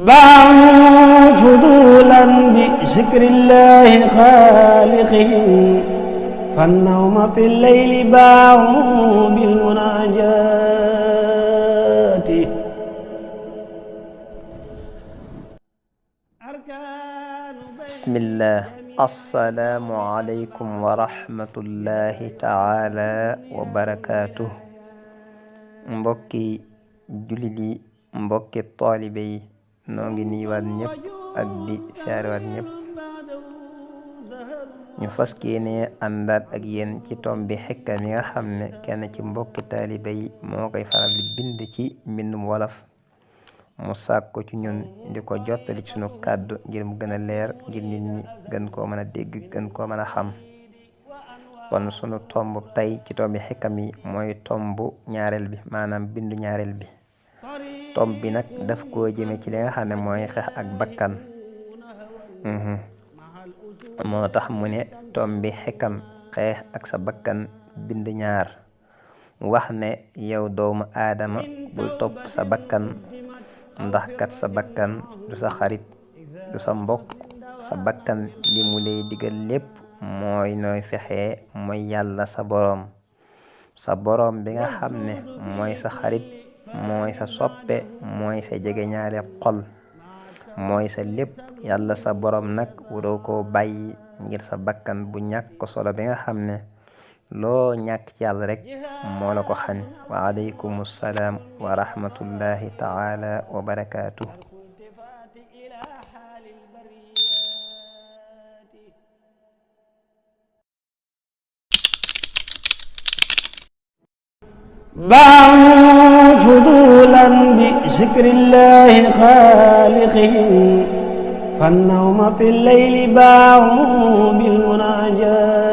باعوا فضولا بذكر الله خالقهم فالنوم في الليل باعوا بالمناجات bismillah asalaamualeykum wa rahmatullahi taala wa barakaatuh mbokki jullit yi mbokki taalibe yi noo ngi nuyuwaat ñëpp ak di siyaarewaat ñëpp ñu fas yéene àndaat ak yéen ci tom bi xikam yi nga xam ne kenn ci mbokki taalibe yi moo koy faral di bind ci mbindum wolof mu sàkk ko ci ñun di ko jottali ci sunu kàddu ngir mu gën a leer ngir nit ñi gën koo mën a dégg gën koo mën a xam kon sunu tomb tey ci tombi xikam yi mooy tomb ñaareel bi maanaam bindu ñaareel bi tomb bi nag daf koo jëme ci li nga xam ne mooy xeex ak bakkan moo tax mu ne tombi xikam xeex ak sa bakkan bind ñaar mu wax ne yow doomu aadama bul topp sa bakkan ndax kat sa bakkan du sa xarit du sa mbokk sa bakkan li mu lay digal lépp mooy nooy fexe mooy yàlla sa boroom bi nga xam ne mooy sa xarit mooy sa soppe mooy sa jegeñaale xol mooy sa lépp yàlla sa boroom nag waroo koo bàyyi ngir sa bakkan bu ñàkk solo bi nga xam ne loo ñàkk ci yàlla rek moo la ko xañ wa aleykum salaam wa rahmatullahi taala wa barakaatuh باعوا فضولا بذكر الله خالقهم فالنوم في الليل باعوا بالمناجات